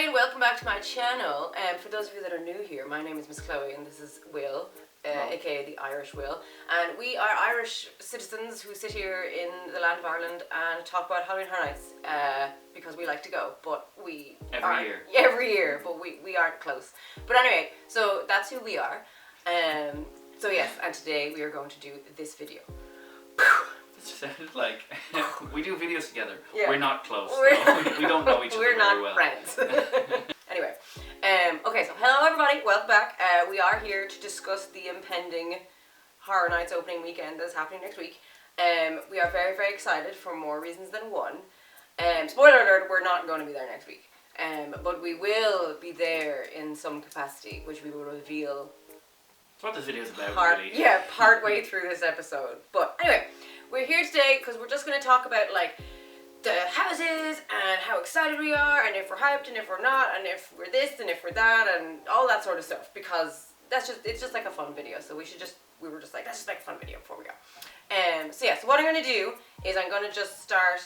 everybody and welcome back to my channel. For those of you that are new here, my name is Miss Chloe and this is Will, aka the Irish Will. And we are Irish citizens who sit here in the land of Ireland and talk about Halloween Horror Nights because we like to go, but we every year, but we aren't close. But anyway, so that's who we are. So yes, and today we are going to do this video. It sounded like we do videos together. Yeah. We're not close. We don't know each other We're very well. not friends. Anyway, okay, so hello everybody, welcome back. We are here to discuss the impending Horror Nights opening weekend that's happening next week. We are very, very excited for more reasons than one. Spoiler alert, we're not going to be there next week. But we will be there in some capacity, which we will reveal. That's what this video is about, really. Yeah, part way through this episode. But anyway, we're here today because we're just going to talk about like the houses and how excited we are and if we're hyped and if we're not and if we're this and if we're that and all that sort of stuff, because it's just like a fun video. So we were just like, that's just like a fun video before we go. So yeah, so what I'm going to do is I'm going to just start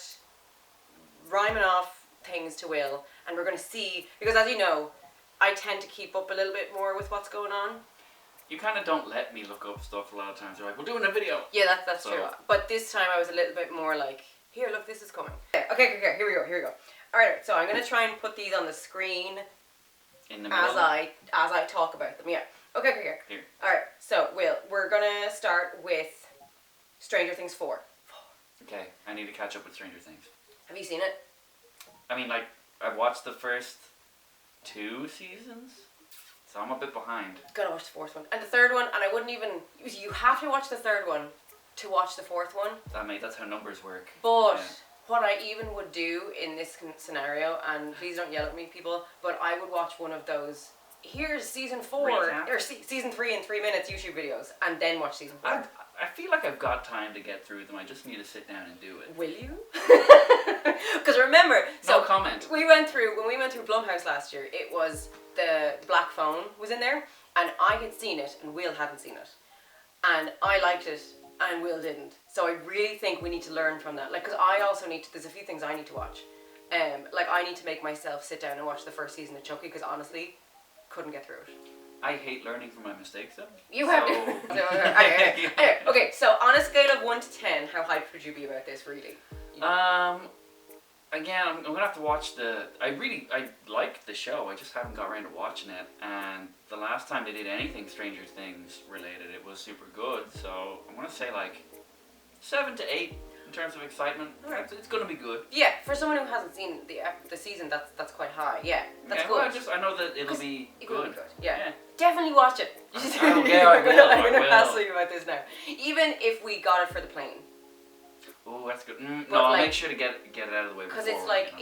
rhyming off things to Will, and we're going to see, because as you know, I tend to keep up a little bit more with what's going on. You kind of don't let me look up stuff a lot of times. You're like, we're doing a video. Yeah, that's true. But this time I was a little bit more like, here, look, this is coming. Okay, here we go. Alright, so I'm going to try and put these on the screen in the middle. as I talk about them. Yeah. Okay. Here. Alright, so Will, we're going to start with Stranger Things 4. Okay, I need to catch up with Stranger Things. Have you seen it? I mean, like, I've watched the first 2 seasons. So I'm a bit behind. Gotta watch the fourth one. And the third one, and I wouldn't even... You have to watch the third one to watch the fourth one. That's how numbers work. But what I even would do in this scenario, and please don't yell at me, people, but I would watch one of those, here's season 4, or season 3 in 3 minutes YouTube videos, and then watch season 4. I feel like I've got time to get through them. I just need to sit down and do it. Will you? Because remember, no comment. When we went through Blumhouse last year, it was... The Black Phone was in there, and I had seen it, and Will hadn't seen it. And I liked it, and Will didn't. So I really think we need to learn from that. Like, because I also need to, there's a few things I need to watch. Like, I need to make myself sit down and watch the first season of Chucky, because honestly, couldn't get through it. I hate learning from my mistakes, though. You have to. Okay, so on a scale of 1 to 10, how hyped would you be about this, really? Again, I'm gonna have to watch I like the show, I just haven't got around to watching it, and the last time they did anything Stranger Things related, it was super good, so I'm gonna say like 7 to 8 in terms of excitement. Right. It's gonna be good. Yeah, for someone who hasn't seen the season, that's quite high. Yeah, that's good. Well, I know that it'll be good. Yeah. Definitely watch it. I will. I'm gonna hassle you about this now. Even if we got it for the plane. Oh, that's good. No, I'll make sure to get it out of the way before. Because it's like,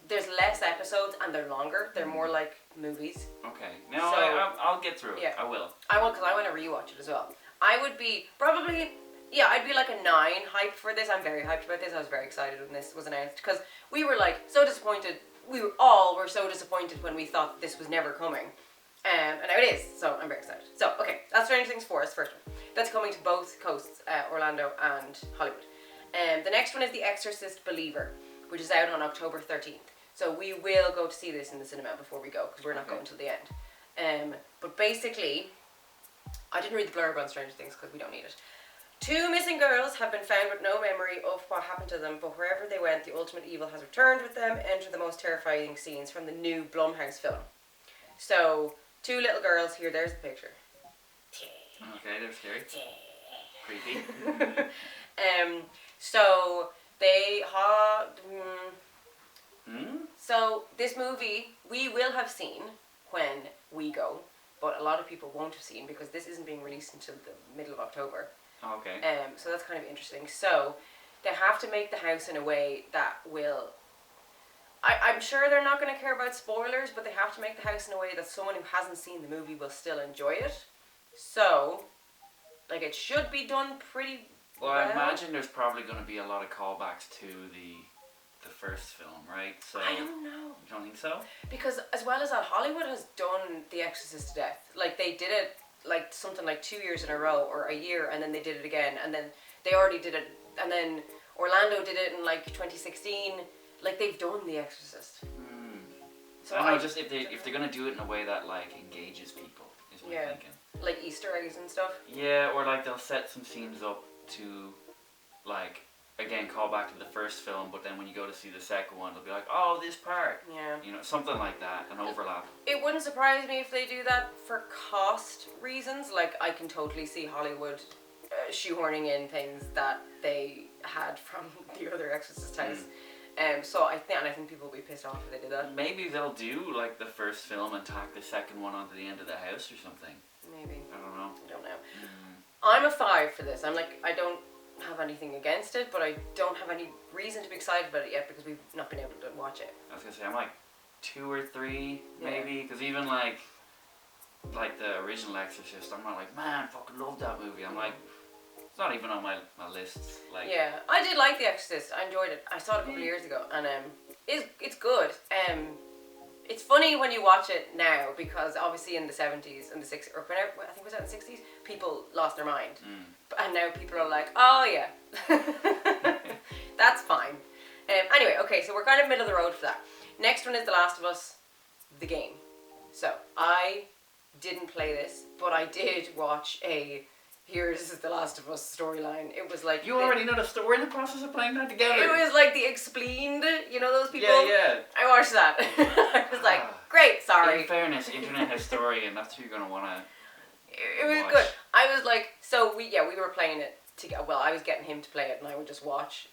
there's less episodes and they're longer. They're more like movies. Okay. No, so, I'll get through it. Yeah. I will. I will, because I want to rewatch it as well. I would be probably, I'd be like a 9 hyped for this. I'm very hyped about this. I was very excited when this was announced. Because we were like so disappointed. We were so disappointed when we thought this was never coming. And now it is. So I'm very excited. So, okay. That's Stranger Things 4 is the first one. That's coming to both coasts, Orlando and Hollywood. The next one is The Exorcist Believer, which is out on October 13th. So we will go to see this in the cinema before we go, because we're not going till the end. But basically, I didn't read the blurb on Stranger Things because we don't need it. 2 missing girls have been found with no memory of what happened to them, but wherever they went, the ultimate evil has returned with them. Enter the most terrifying scenes from the new Blumhouse film. So, 2 little girls, there's the picture. Okay, they're scary. Creepy. So they So this movie we will have seen when we go, but a lot of people won't have seen because this isn't being released until the middle of October. Okay. So that's kind of interesting. So they have to make the house in a way that will... I'm sure they're not going to care about spoilers, but they have to make the house in a way that someone who hasn't seen the movie will still enjoy it. So, like, it should be done pretty well. I imagine there's probably going to be a lot of callbacks to the first film, right? So I don't know. You don't think so? Because as well as that, Hollywood has done The Exorcist to death. Like, they did it like something like 2 years in a row or a year, and then they did it again, and then they already did it, and then Orlando did it in like 2016. Like, they've done The Exorcist. So I don't know, just if they're gonna do it in a way that like engages people is what I'm thinking. Like Easter eggs and stuff. Yeah, or like they'll set some scenes up to like again call back to the first film, but then when you go to see the second one, they'll be like, oh, this part. Yeah. You know, something like that, an overlap. It wouldn't surprise me if they do that for cost reasons. Like, I can totally see Hollywood shoehorning in things that they had from the other Exorcist house. So I think people will be pissed off if they did that. Maybe they'll do like the first film and tack the second one onto the end of the house or something. Maybe. I don't know. I don't know. I'm a 5 for this. I'm like, I don't have anything against it, but I don't have any reason to be excited about it yet because we've not been able to watch it. I was gonna say I'm like 2 or 3 maybe, because even like the original Exorcist, I'm not like, man, fucking love that movie. I'm like, it's not even on my lists. Like, yeah, I did like The Exorcist. I enjoyed it. I saw it a couple of years ago, and it's good. It's funny when you watch it now because obviously in the 70s and the 60s, or whenever, I think it was out in the 60s, people lost their mind. And now people are like, oh yeah, that's fine. Anyway, okay, so we're kind of middle of the road for that. Next one is The Last of Us, the game. So I didn't play this, but I did watch here's The Last of Us storyline. It was like... You already know the story. We're in the process of playing that together. It was like the explained, you know those people? Yeah. I watched that. I was like, great, sorry. In fairness, internet historian, that's who you're going to want to It was good. I was like, so we were playing it together. Well, I was getting him to play it and I would just watch.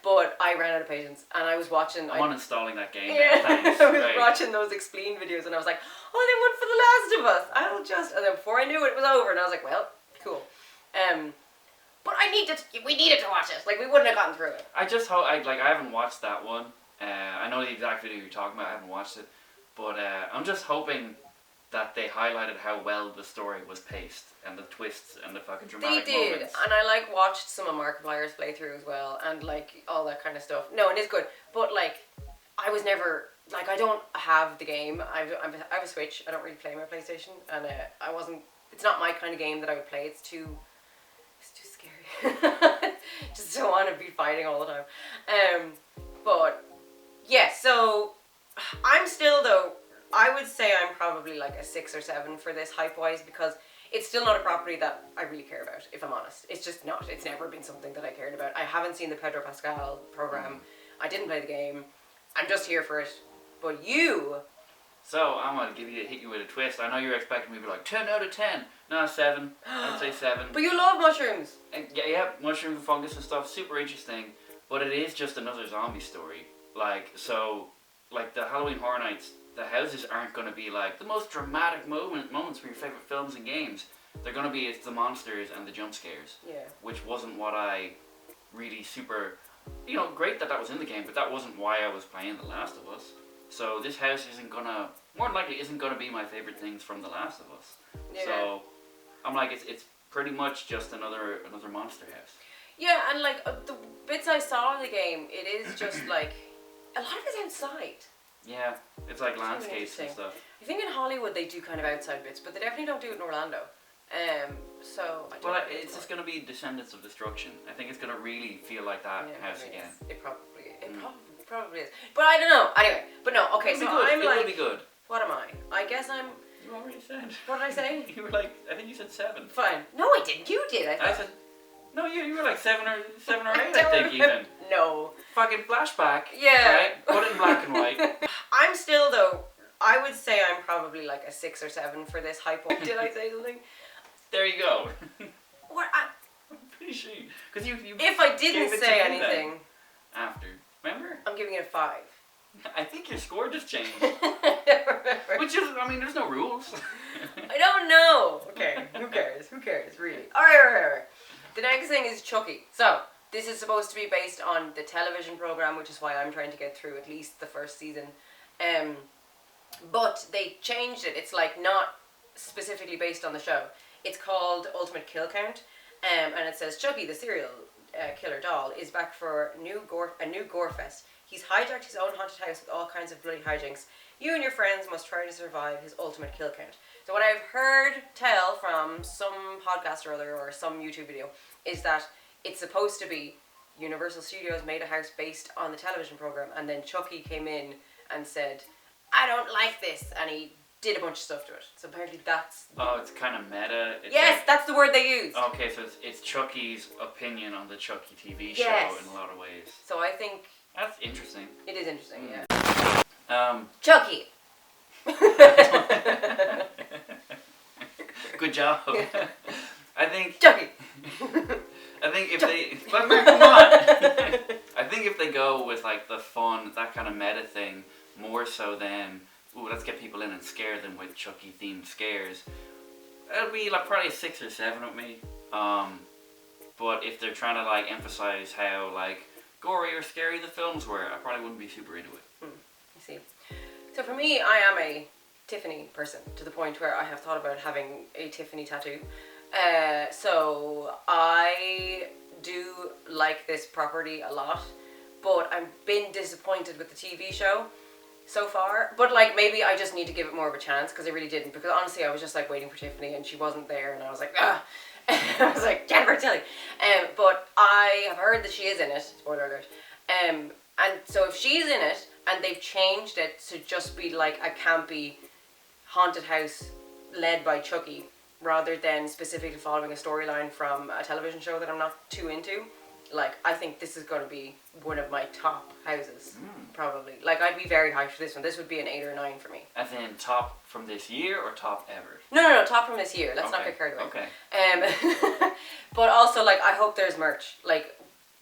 But I ran out of patience and I was watching... I'm uninstalling that game. Yeah, Thanks. I was watching those explain videos and I was like, oh, they went for The Last of Us. I'll just... And then before I knew it, it was over and I was like, well, cool. But we needed to watch it. Like, we wouldn't have gotten through it. I just hope... I haven't watched that one. I know the exact video you're talking about. I haven't watched it. But I'm just hoping that they highlighted how well the story was paced and the twists and the fucking dramatic moments. They did, moments. and I like watched some of Markiplier's playthrough as well, and like all that kind of stuff. No, it is good, but like I was never like I don't have the game. I have a Switch. I don't really play my PlayStation, and I wasn't. It's not my kind of game that I would play. It's too scary. Just don't want to be fighting all the time. But yeah, so I'm still though. I would say I'm probably like a 6 or 7 for this hype-wise because it's still not a property that I really care about, if I'm honest. It's just not. It's never been something that I cared about. I haven't seen the Pedro Pascal program. I didn't play the game. I'm just here for it. But you... So, I'm going to hit you with a twist. I know you're expecting me to be like, 10 out of 10. No, 7. I'd say 7. But you love mushrooms. And yeah, mushrooms and fungus and stuff, super interesting. But it is just another zombie story. Like, so, like the Halloween Horror Nights... The houses aren't going to be like the most dramatic moments from your favourite films and games. They're going to be it's the monsters and the jump scares. Yeah. Which wasn't what I really super... You know, great that was in the game, but that wasn't why I was playing The Last of Us. So this house isn't going to... More than likely isn't going to be my favourite things from The Last of Us. Yeah. So I'm like, it's pretty much just another monster house. Yeah, and like the bits I saw in the game, it is just like... A lot of it's outside. Yeah, it's like landscapes and stuff. I think in Hollywood they do kind of outside bits, but they definitely don't do it in Orlando. So I don't know. It's just going to be Descendants of Destruction. I think it's going to really feel like that house again. It probably is. But I don't know. Anyway, but no. Okay, so I'm like. It will be good. What am I? I guess I'm. You already said. What did I say? You were like, I think you said 7. Fine. No, I didn't. You did. I said. No, you were like 7 or 8. I think even. No. Fucking flashback. Yeah. Right? Put it in black and white. I'm still though. I would say I'm probably like a 6 or 7 for this hype. Did I say something? There you go. What? I'm pretty sure. Because you. If I didn't say anything. After. Remember? I'm giving it a 5. I think your score just changed. Which is, I mean, there's no rules. I don't know. Okay. Who cares? Really? All right. The next thing is Chucky. So, this is supposed to be based on the television program, which is why I'm trying to get through at least the first season. But they changed it. It's like not specifically based on the show. It's called Ultimate Kill Count. And it says Chucky, the serial killer doll, is back for a new gore fest. He's hijacked his own haunted house with all kinds of bloody hijinks. You and your friends must try to survive his ultimate kill count. So what I've heard tell from some podcast or other or some YouTube video is that it's supposed to be Universal Studios made a house based on the television program and then Chucky came in and said, I don't like this, and he did a bunch of stuff to it. So apparently that's... Oh, it's kind of meta. It's yes, like, that's the word they used. okay, so it's Chucky's opinion on the Chucky TV show Yes. in a lot of ways. So I think... That's interesting. it is interesting, yeah. Chucky! Good job. I think... Chucky! I think if they... Come on! I think if they go with like the fun, that kind of meta thing, more so than, ooh, let's get people in and scare them with Chucky themed scares, it'll be like probably a 6 or 7 with me. But if they're trying to like emphasize how like gory or scary the films were, I probably wouldn't be super into it. I see. So for me, I am a Tiffany person, to the point where I have thought about having a Tiffany tattoo. So I do like this property a lot, but I've been disappointed with the TV show so far. But like, maybe I just need to give it more of a chance, because I really didn't. Because honestly, I was just like waiting for Tiffany and she wasn't there, and I was like, ah. I was like, Jennifer Tilly. But I have heard that she is in it. Spoiler alert. And so if she's in it and they've changed it to just be like a campy haunted house led by Chucky, rather than specifically following a storyline from a television show that I'm not too into, like, I think this is going to be one of my top houses, probably. Like, I'd be very hyped for this one. This would be an 8 or 9 for me. As in top from this year or top ever? No, top from this year. Let's not get carried away. Okay. But also, like, I hope there's merch. Like,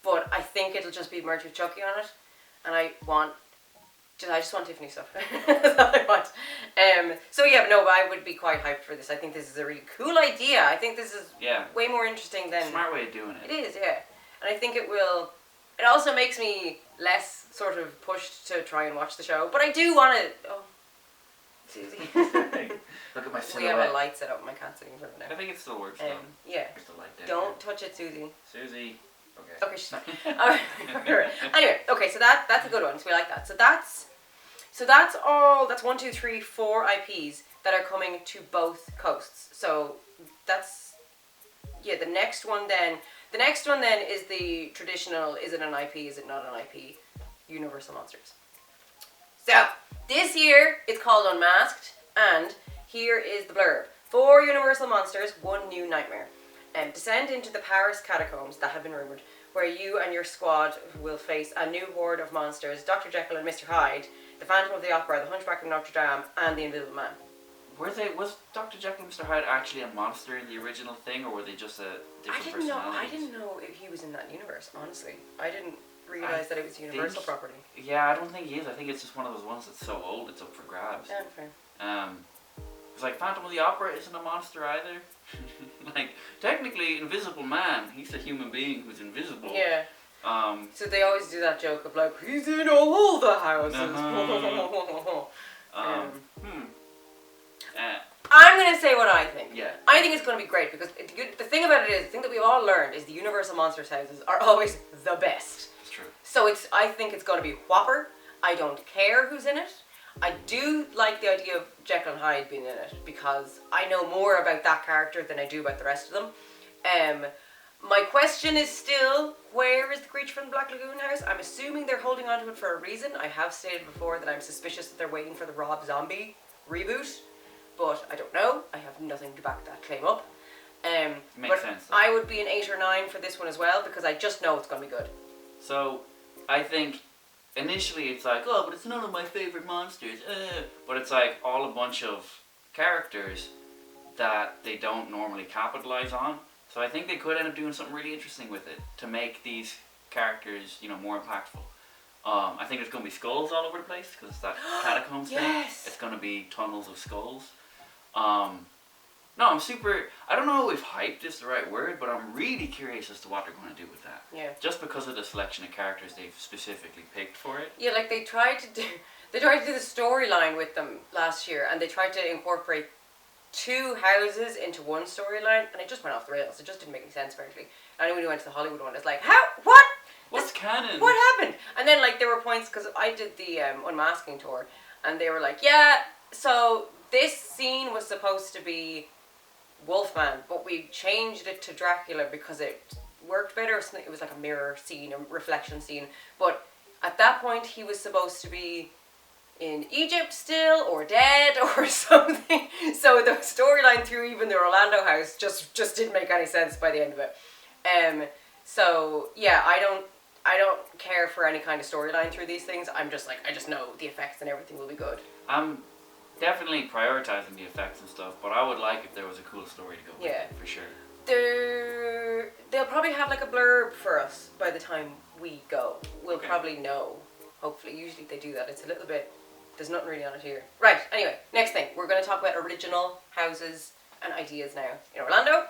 but I think it'll just be merch with Chucky on it, and I just want Tiffany stuff. That's all I want. So yeah, no, I would be quite hyped for this. I think this is a really cool idea. I think this is way more interesting than... Smart way of doing it. It is, yeah. And I think it will... It also makes me less sort of pushed to try and watch the show. But I do want to... Oh, Susie. Look at my silhouette. We have a light set up and my cat's sitting in front of it I now. think it still works though. Yeah. There's the light down Don't touch it, Susie. Susie. Okay. Okay, she's not. Anyway, okay, so that's a good one. So we like that. So that's all. That's 1, 2, 3, 4 IPs that are coming to both coasts. So that's the next one then. The next one then is the traditional. Is it an IP? Is it not an IP? Universal Monsters. So this year it's called Unmasked, and here is the blurb: 4 Universal Monsters, 1 new nightmare. Descend into the Paris catacombs that have been rumoured, where you and your squad will face a new horde of monsters: Dr. Jekyll and Mr. Hyde, the Phantom of the Opera, the Hunchback of Notre Dame, and the Invisible Man. Was Dr. Jekyll and Mr. Hyde actually a monster in the original thing, or were they just a different personality? I didn't know if he was in that universe, honestly. I didn't realise that it was Universal property. Yeah, I don't think he is. I think it's just one of those ones that's so old it's up for grabs. Yeah, fair. It's like Phantom of the Opera isn't a monster either. Like, technically, Invisible Man, he's a human being who's invisible. Yeah. So they always do that joke of like, he's in all the houses. I'm going to say what I think. Yeah. I think it's going to be great, because the thing about it is, the thing that we've all learned is the Universal Monsters houses are always the best. It's true. So I think it's going to be whopper. I don't care who's in it. I do like the idea of Jekyll and Hyde being in it, because I know more about that character than I do about the rest of them. My question is still, where is the creature from the Black Lagoon house? I'm assuming they're holding on to it for a reason. I have stated before that I'm suspicious that they're waiting for the Rob Zombie reboot, but I don't know. I have nothing to back that claim up. Makes sense. I would be an 8 or 9 for this one as well, because I just know it's going to be good. So, I think initially it's like, oh, but it's none of my favorite monsters. But it's like all a bunch of characters that they don't normally capitalize on. So I think they could end up doing something really interesting with it to make these characters, more impactful. I think there's going to be skulls all over the place, because it's that catacombs thing. It's going to be tunnels of skulls. No, I'm super... I don't know if hyped is the right word, but I'm really curious as to what they're going to do with that. Yeah. Just because of the selection of characters they've specifically picked for it. Yeah, like they tried to do the storyline with them last year, and they tried to incorporate 2 houses into one storyline, and it just went off the rails. It just didn't make any sense, apparently. And then when we went to the Hollywood one, it's like, how? What? What's canon? What happened? And then, like, there were points, because I did the unmasking tour, and they were like, yeah, so this scene was supposed to be Wolfman, but we changed it to Dracula because it worked better. It was like a mirror scene, a reflection scene. But at that point, he was supposed to be in Egypt still, or dead, or something. So the storyline through even the Orlando house just didn't make any sense by the end of it. So yeah, I don't care for any kind of storyline through these things. I'm just like, I just know the effects and everything will be good. I'm definitely prioritizing the effects and stuff, but I would like if there was a cool story to go with Yeah. it, for sure. They'll probably have like a blurb for us by the time we go. We'll Okay. probably know. Hopefully, usually they do that. It's a little bit. There's nothing really on it here. Right. Anyway, next thing we're going to talk about original houses and ideas now in Orlando.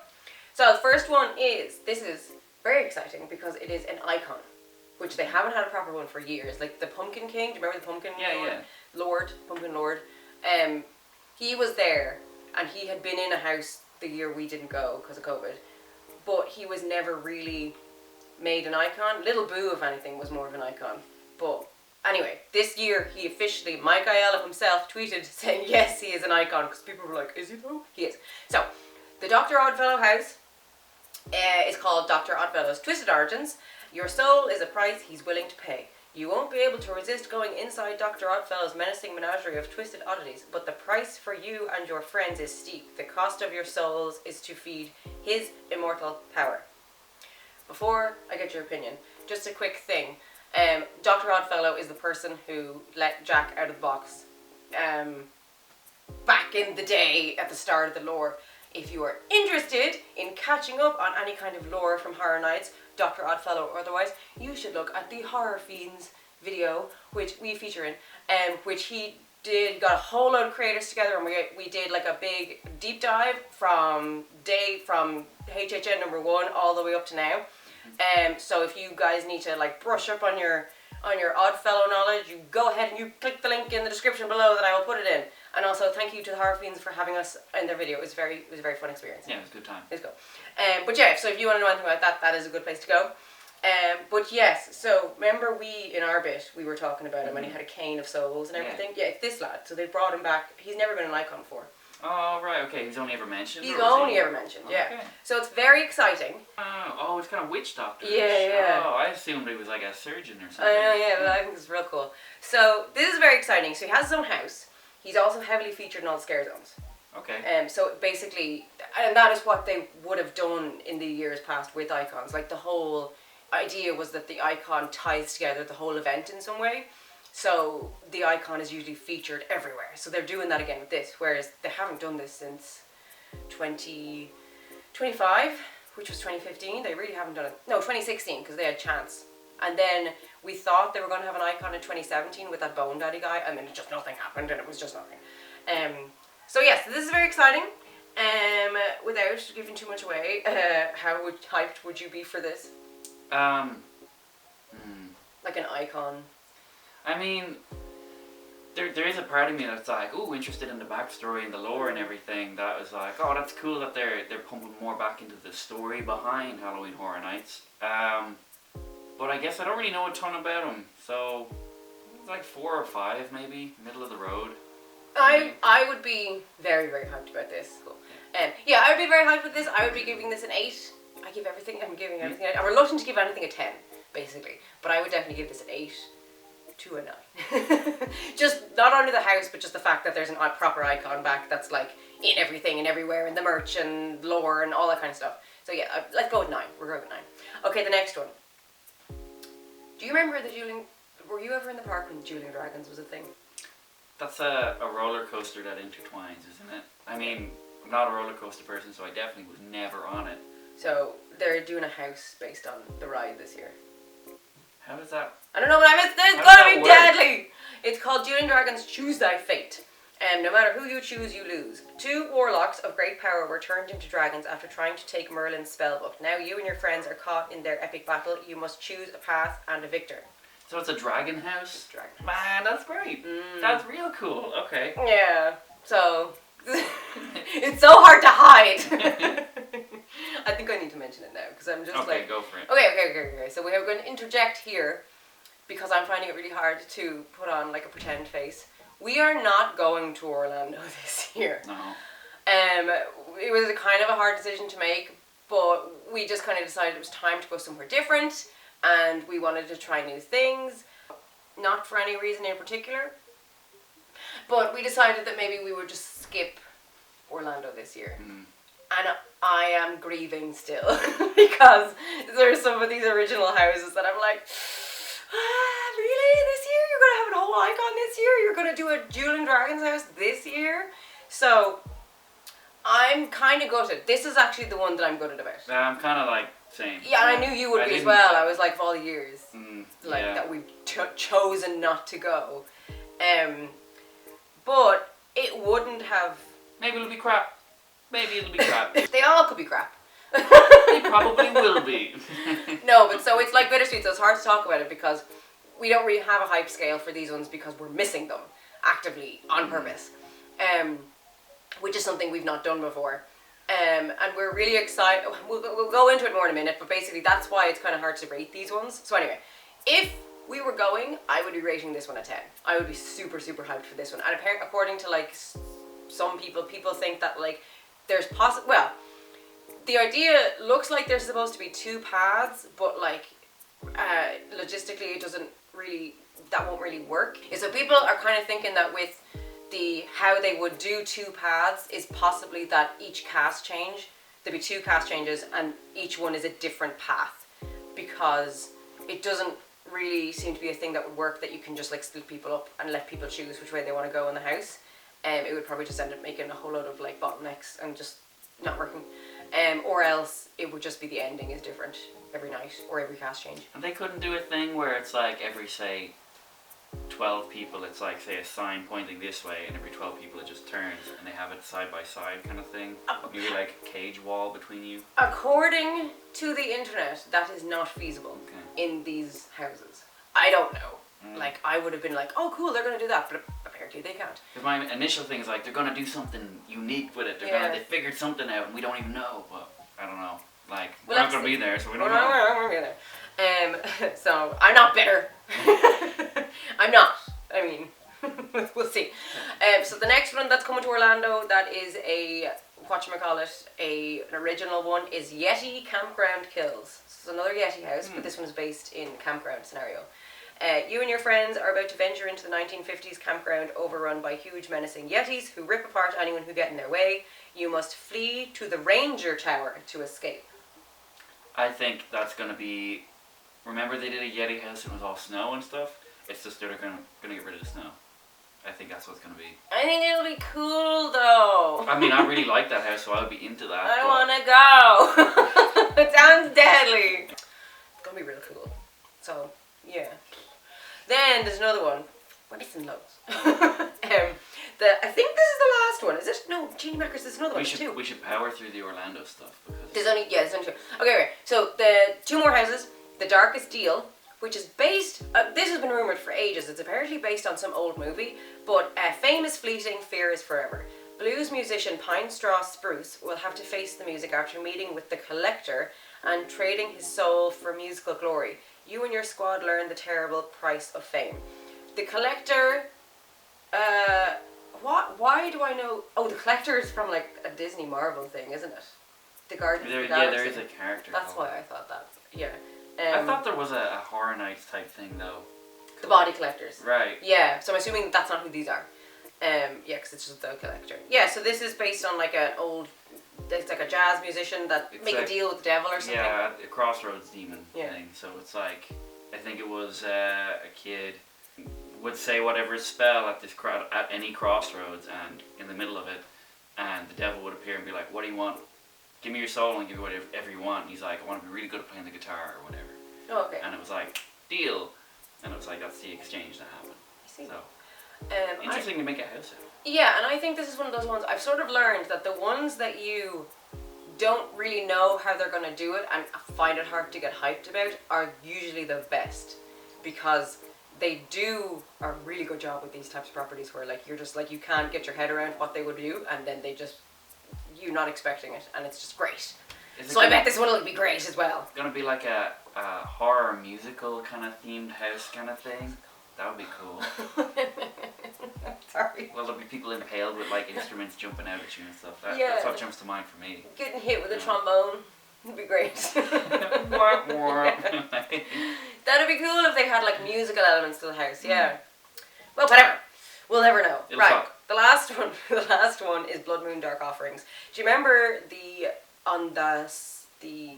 So the first one is, this is very exciting because it is an icon, which they haven't had a proper one for years. Like the Pumpkin King. Do you remember the Pumpkin Lord? Pumpkin Lord. He was there, and he had been in a house the year we didn't go because of COVID, but he was never really made an icon. Little Boo, if anything, was more of an icon. But anyway, this year he officially, Mike Aiello himself tweeted saying yes, he is an icon, because people were like, is he though? He is. So the Dr. Oddfellow house is called Dr. Oddfellow's Twisted Origins. Your soul is a price he's willing to pay. You won't be able to resist going inside Dr. Oddfellow's menacing menagerie of twisted oddities, but the price for you and your friends is steep. The cost of your souls is to feed his immortal power. Before I get your opinion, just a quick thing. Dr. Oddfellow is the person who let Jack out of the box back in the day at the start of the lore. If you are interested in catching up on any kind of lore from Horror Nights, Dr. Oddfellow or otherwise, you should look at the Horror Fiends video, which we feature in, which he did, got a whole load of creators together, and we did like a big deep dive from HHN #1 all the way up to now. So if you guys need to like brush up on your Oddfellow knowledge, you go ahead and you click the link in the description below that I will put it in. And also thank you to the Horror Fiends for having us in their video. It was a very fun experience. Yeah, it was a good time. It was good. But yeah, so if you want to know anything about that, that is a good place to go. But yes, so remember in our bit, we were talking about him and he had a cane of souls and everything? Yeah, it's this lad. So they brought him back. He's never been an icon before. Oh, right, okay. He's only ever mentioned? He's only ever mentioned, yeah. Okay. So it's very exciting. Oh, it's kind of witch doctor. Yeah. Oh, I assumed he was like a surgeon or something. I know, yeah, but I think it's real cool. So this is very exciting. So he has his own house. He's also heavily featured in all the scare zones. Okay. So basically, and that is what they would have done in the years past with icons. Like the whole idea was that the icon ties together the whole event in some way. So the icon is usually featured everywhere. So they're doing that again with this, whereas they haven't done this since 2025, which was 2015. They really haven't done it. No, 2016, because they had Chance. And then we thought they were going to have an icon in 2017 with that Bone Daddy guy, and then just nothing happened, and it was just nothing. So yes, this is very exciting. Without giving too much away, how hyped would you be for this? Like an icon. I mean, there is a part of me that's like, oh, interested in the backstory and the lore and everything. That was like, oh, that's cool that they're pumping more back into the story behind Halloween Horror Nights. But I guess I don't really know a ton about them, so it's like 4 or 5 maybe, middle of the road. I would be very hyped about this. Cool. Yeah, I would be very hyped with this. I would be giving this an 8. I'm giving everything. I'm reluctant to give anything a 10, basically, but I would definitely give this an 8 to a 9. Just not only the house, but just the fact that there's a proper icon back that's like in everything and everywhere, in the merch and lore and all that kind of stuff. So yeah, let's go with 9. We're going with 9. Okay, the next one. Do you remember the dueling? Were you ever in the park when Dueling Dragons was a thing? That's a roller coaster that intertwines, isn't it? I mean, I'm not a roller coaster person, so I definitely was never on it. So they're doing a house based on the ride this year. How does that? I don't know, but it's gonna be deadly. It's called Dueling Dragons: Choose Thy Fate. No matter who you choose, you lose. 2 warlocks of great power were turned into dragons after trying to take Merlin's spellbook. Now you and your friends are caught in their epic battle. You must choose a path and a victor. So it's a dragon house? Dragon house. Man, that's great. That's real cool. Okay. Yeah. So it's so hard to hide. I think I need to mention it now because I'm just okay, go for it. Okay. So we are going to interject here because I'm finding it really hard to put on like a pretend face. We are not going to Orlando this year. No. It was a kind of a hard decision to make, but we just kind of decided it was time to go somewhere different, and we wanted to try new things. Not for any reason in particular. But we decided that maybe we would just skip Orlando this year. Mm. And I am grieving still because there are some of these original houses that I'm like, really? This year? You're going to have a whole icon this year? You're going to do a Jewel and Dragons house this year? So I'm kind of gutted. This is actually the one that I'm gutted about. I'm kind of like same. Yeah, and I knew you would be as well. I was like, of all the years that we've chosen not to go. But it wouldn't have... Maybe it'll be crap. Maybe it'll be crap. They all could be crap. They probably will be. No, but so it's like bittersweet, so it's hard to talk about it because we don't really have a hype scale for these ones because we're missing them actively on purpose. Which is something we've not done before. And we're really excited. We'll go into it more in a minute, but basically that's why it's kind of hard to rate these ones. So anyway, if we were going, I would be rating this one a 10. I would be super, super hyped for this one. And apparently, according to like some people think that like there's well, the idea looks like there's supposed to be 2 paths, but like logistically it doesn't really, that won't really work. And so people are kind of thinking that with how they would do 2 paths is possibly that each cast change, there'll be 2 cast changes and each one is a different path, because it doesn't really seem to be a thing that would work that you can just like split people up and let people choose which way they want to go in the house. It would probably just end up making a whole load of like bottlenecks and just not working. Or else it would just be the ending is different every night or every cast change. And they couldn't do a thing where it's like every, say, 12 people, it's like, say, a sign pointing this way, and every 12 people it just turns and they have it side by side kind of thing. Maybe like a cage wall between you. According to the internet, that is not feasible in these houses. I don't know. Like, I would have been like, oh cool, they're going to do that, but apparently they can't. Because my initial thing is like, they're going to do something unique with it. They figured something out and we don't even know, but I don't know. Like, we're not going to be there, so we don't know. We're not going to be there. So, I'm not bitter. I'm not. I mean, we'll see. So the next one that's coming to Orlando, that is an original one, is Yeti Campground Kills. This is another Yeti house, but this one is based in campground scenario. You and your friends are about to venture into the 1950s campground overrun by huge menacing Yetis who rip apart anyone who get in their way. You must flee to the Ranger Tower to escape. I think that's going to be... Remember they did a Yeti house and it was all snow and stuff? It's just they're going to get rid of the snow. I think that's what it's going to be. I think it'll be cool though. I mean, I really like that house, so I'll be into that. I want to go. It sounds deadly. It's going to be real cool. So, yeah. Then there's another one. We're missing loads. I think this is the last one. Is it? No, Genie Makers, there's another one too. We should power through the Orlando stuff because there's only 2. Okay, right. So the 2 more houses. The Darkest Deal, which is based. This has been rumored for ages. It's apparently based on some old movie. But fame is fleeting, fear is forever. Blues musician Pine Straw Spruce will have to face the music after meeting with the Collector and trading his soul for musical glory. You and your squad learn the terrible price of fame. The Collector, why do I know? Oh, the Collector is from like a Disney Marvel thing, isn't it? The Guardians of the Galaxy. Yeah, there is a character. That's why I thought that. Yeah. I thought there was a Horror Nights type thing though. The Body Collectors. Right. Yeah, so I'm assuming that's not who these are. Yeah, because it's just the Collector. Yeah, so this is based on like an old... It's like a jazz musician that make a deal with the devil or something. Yeah, a crossroads demon thing. So it's like, I think it was a kid would say whatever spell at any crossroads, and in the middle of it, and the devil would appear and be like, "What do you want? Give me your soul and give you whatever you want." And he's like, "I want to be really good at playing the guitar or whatever." Oh, okay. And it was like, deal. And it was like, that's the exchange that happened. I see. So interesting to make a house out. Yeah, and I think this is one of those ones I've sort of learned that the ones that you don't really know how they're going to do it and find it hard to get hyped about are usually the best, because they do a really good job with these types of properties where like you're just like you can't get your head around what they would do, and then they just you're not expecting it, and it's just great. So I bet this one will be great as well. It's gonna be like a horror musical kind of themed house kind of thing. That would be cool. Sorry. Well, there'll be people impaled with like instruments jumping out at you and stuff. That's what jumps to mind for me. Getting hit with a trombone would be great. That'd be cool if they had like musical elements to the house. Yeah. Well, whatever. We'll never know. It'll right. suck. The last one is Blood Moon Dark Offerings. Do you remember on the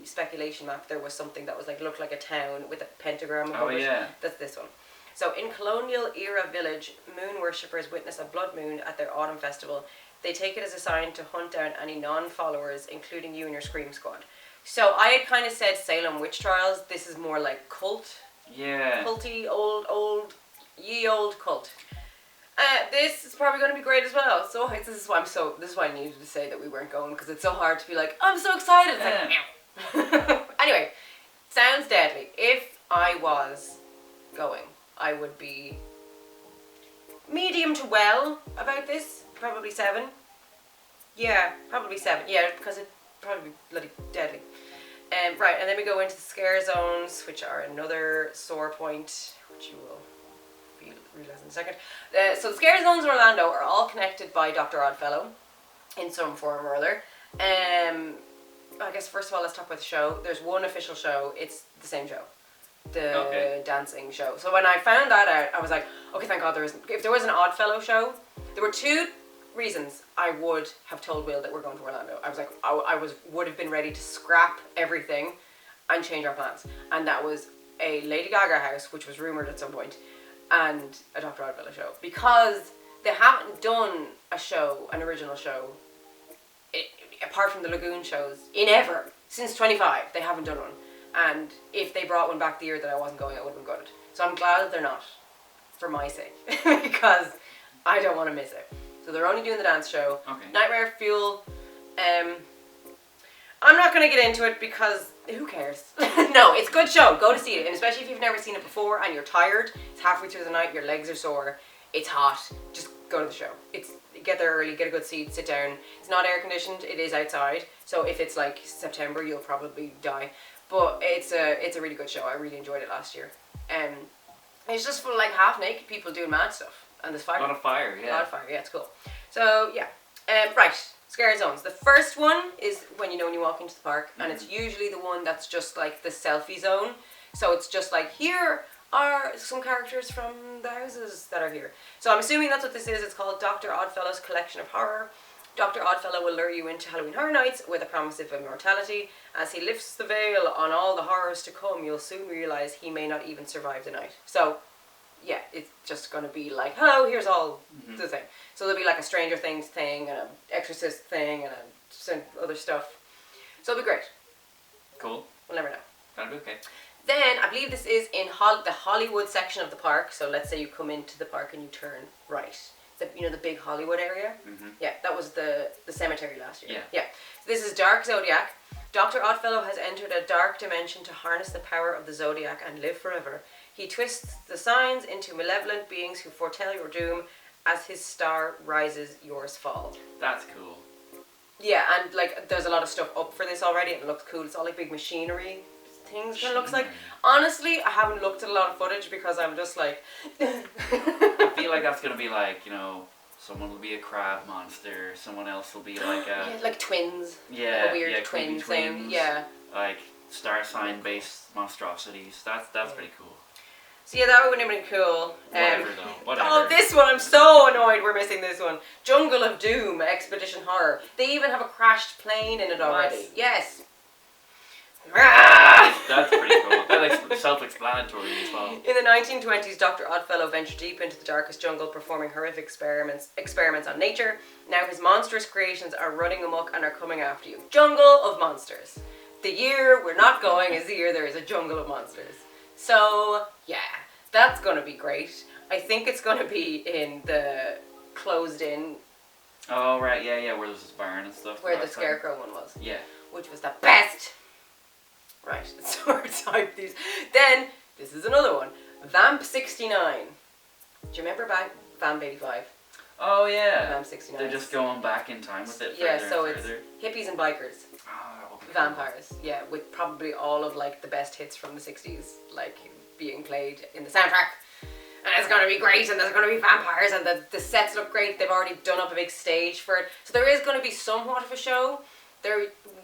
speculation map there was something that was like looked like a town with a pentagram above it? Yeah. That's this one. So in colonial era village, moon worshippers witness a blood moon at their autumn festival. They take it as a sign to hunt down any non-followers, including you and your Scream Squad. So I had kind of said Salem witch trials. This is more like cult. Yeah. Culty, old cult. This is probably going to be great as well. So this is why I needed to say that we weren't going, because it's so hard to be like, I'm so excited. It's like, anyway, sounds deadly. If I was going, I would be medium to well about this. Probably 7. Yeah, probably 7. Yeah, because it'd probably be bloody deadly. Right, and then we go into the scare zones, which are another sore point, which you will realize in a second. So the scare zones in Orlando are all connected by Dr. Oddfellow in some form or other. I guess first of all, let's talk about the show. There's one official show. It's the same show. The dancing show. So when I found that out, I was like, okay, thank God there isn't. If there was an Oddfellow show, there were 2 reasons I would have told Will that we're going to Orlando. I was like, would have been ready to scrap everything and change our plans. And that was a Lady Gaga house, which was rumoured at some point, and a Dr. Oddfellow show. Because they haven't done an original show, apart from the Lagoon shows, since 25, they haven't done one. And if they brought one back the year that I wasn't going, I would have been gutted. So I'm glad that they're not, for my sake, because I don't want to miss it. So they're only doing the dance show. Okay. Nightmare Fuel. I'm not going to get into it because who cares? No, it's a good show. Go to see it. And especially if you've never seen it before and you're tired, it's halfway through the night, your legs are sore, it's hot, just go to the show. Get there early, get a good seat, sit down. It's not air conditioned, it is outside. So if it's like September, you'll probably die. But it's a really good show. I really enjoyed it last year. It's just full of like half naked people doing mad stuff. And there's fire. A lot of fire, yeah. It's cool. So, yeah. Right, scare zones. The first one is when you walk into the park, and it's usually the one that's just like the selfie zone. So it's just like, here are some characters from the houses that are here. So I'm assuming that's what this is. It's called Dr. Oddfellow's Collection of Horror. Dr. Oddfellow will lure you into Halloween Horror Nights with a promise of immortality. As he lifts the veil on all the horrors to come, you'll soon realise he may not even survive the night. So, yeah, it's just going to be like, hello, here's all the thing. So there'll be like a Stranger Things thing and an Exorcist thing and some other stuff. So it'll be great. Cool. We'll never know. That'll be okay. Then, I believe this is in the Hollywood section of the park. So let's say you come into the park and you turn right. The big Hollywood area? Yeah, that was the cemetery last year. Yeah. So this is Dark Zodiac. Dr. Oddfellow has entered a dark dimension to harness the power of the Zodiac and live forever. He twists the signs into malevolent beings who foretell your doom. As his star rises, yours fall. That's cool. Yeah, and like there's a lot of stuff up for this already and it looks cool. It's all like big machinery things kind of looks like. Honestly, I haven't looked at a lot of footage because I'm just like... I feel like that's going to be like, someone will be a crab monster, someone else will be like a... Yeah, like twins. Yeah, like a weird twin twins, thing. Yeah. Like star sign based monstrosities. That's pretty cool. So yeah, that would have been cool. Whatever. Oh, this one, I'm so annoyed we're missing this one. Jungle of Doom, Expedition Horror. They even have a crashed plane in it already. What? Yes. That's pretty cool. That's self-explanatory as well. In the 1920s, Dr. Oddfellow ventured deep into the darkest jungle, performing horrific experiments on nature. Now his monstrous creations are running amok and are coming after you. Jungle of Monsters. The year we're not going is the year there is a jungle of monsters. So, yeah, that's going to be great. I think it's going to be in the closed-in... Oh, right, yeah, where there's this barn and stuff. Where the Scarecrow one was. Yeah. Which was the best. Right, so we're type these. Then, this is another one. Vamp 69. Do you remember back Vamp 85? Oh, yeah. Vamp 69. They're just going back in time with it yeah, further so and further. It's hippies and bikers. Vampires, yeah, with probably all of like the best hits from the 60s, like being played in the soundtrack. And it's going to be great, and there's going to be vampires, and the sets look great. They've already done up a big stage for it. So there is going to be somewhat of a show.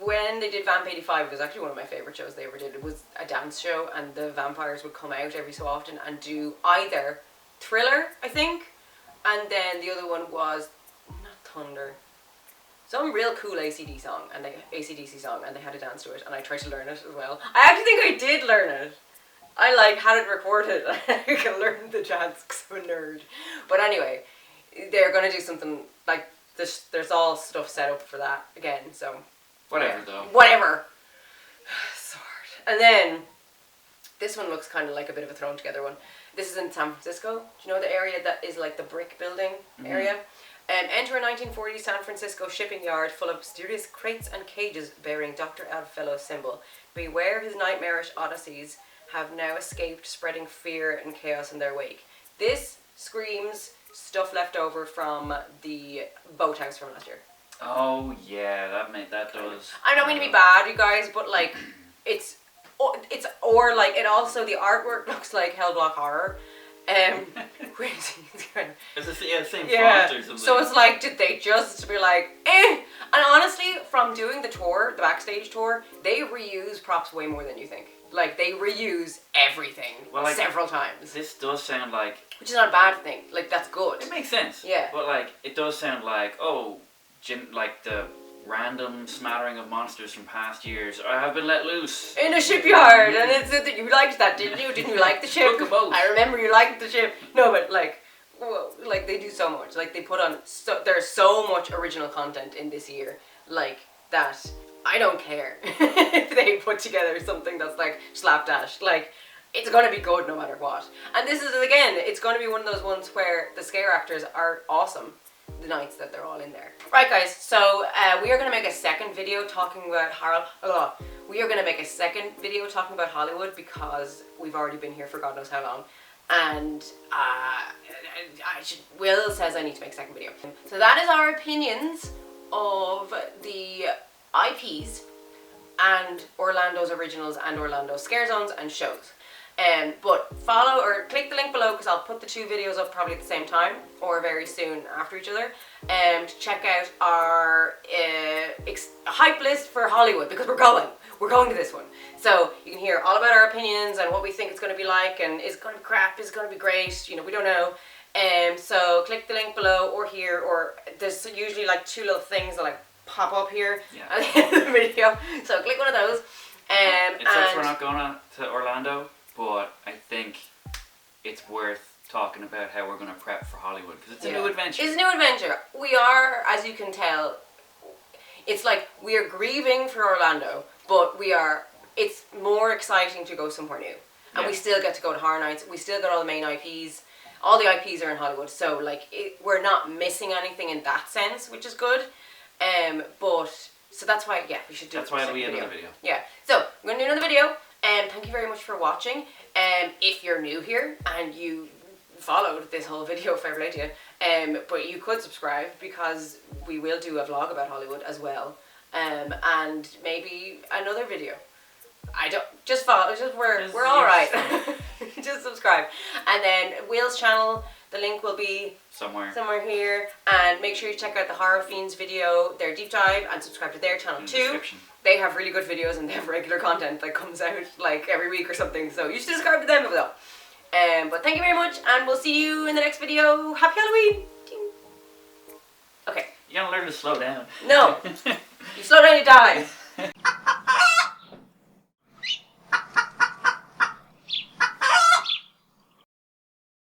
When they did Vamp 85, it was actually one of my favourite shows they ever did. It was a dance show, and the vampires would come out every so often and do either Thriller, I think, And then the other one was not Thunder. Some real cool AC/DC song, and they had to dance to it, and I tried to learn it as well. I actually think I did learn it. I like had it recorded. I can learn the chants because I'm a nerd. But anyway, they're gonna do something like this. There's all stuff set up for that again. So Whatever though. whatever. So hard. And then this one looks kind of like a bit of a thrown together one. This is in San Francisco. Do you know the area that is like the brick building area? Enter a 1940s San Francisco shipping yard full of mysterious crates and cages bearing Dr. Oddfellow's symbol. Beware his nightmarish odysseys have now escaped, spreading fear and chaos in their wake. This screams stuff left over from the boathouse from last year. Oh yeah, that does. I don't mean to be bad, you guys, but like, it's or like it also the artwork looks like Hellblock Horror. Crazy. It's the same font or something. So it's like, did they just be like, eh? And honestly, from doing the tour, the backstage tour, they reuse props way more than you think. Like, they reuse everything several times. This does sound like... Which is not a bad thing. Like, that's good. It makes sense. Yeah. But, like, it does sound like, like the random smattering of monsters from past years have been let loose. In a shipyard. And it's that you liked that, didn't you? Didn't you like the ship? Book a boat. I remember you liked the ship. No, but, like... Well, like they do so much. Like they put on there's so much original content in this year. Like that I don't care if they put together something that's like slapdash. Like it's gonna be good no matter what. And this is again, it's gonna be one of those ones where the scare actors are awesome the nights that they're all in there. Right guys, so we are gonna make a second video talking about Hollywood because we've already been here for God knows how long. And Will says I need to make a second video. So that is our opinions of the IPs and Orlando's originals and Orlando's scare zones and shows. But follow or click the link below because I'll put the two videos up probably at the same time or very soon after each other to check out our hype list for Hollywood because we're going to this one. So you can hear all about our opinions and what we think it's going to be like and is it going to be crap, is it going to be great, you know, we don't know. So click the link below or here, or there's usually like two little things that like pop up here at the end of the video. So click one of those. It says we're not going to Orlando, but I think it's worth talking about how we're going to prep for Hollywood because it's a new adventure. It's a new adventure. We are, as you can tell, it's like we are grieving for Orlando, but it's more exciting to go somewhere new. And we still get to go to Horror Nights. We still got all the main IPs. All the IPs are in Hollywood, so like we're not missing anything in that sense, which is good. So that's why we should do. That's why it'll be another video. Yeah. So we're gonna do another video. Thank you very much for watching. If you're new here and you followed this whole video, fair play to you. But you could subscribe because we will do a vlog about Hollywood as well. And maybe another video. Just follow. We're all right. Just subscribe. And then Will's channel, the link will be somewhere here. And make sure you check out the Horror Fiends video, their deep dive, and subscribe to their channel too. They have really good videos and they have regular content that comes out like every week or something. So you should subscribe to them as well. But thank you very much, and we'll see you in the next video. Happy Halloween! Okay. You gotta learn to slow down. No. You slow down, you die.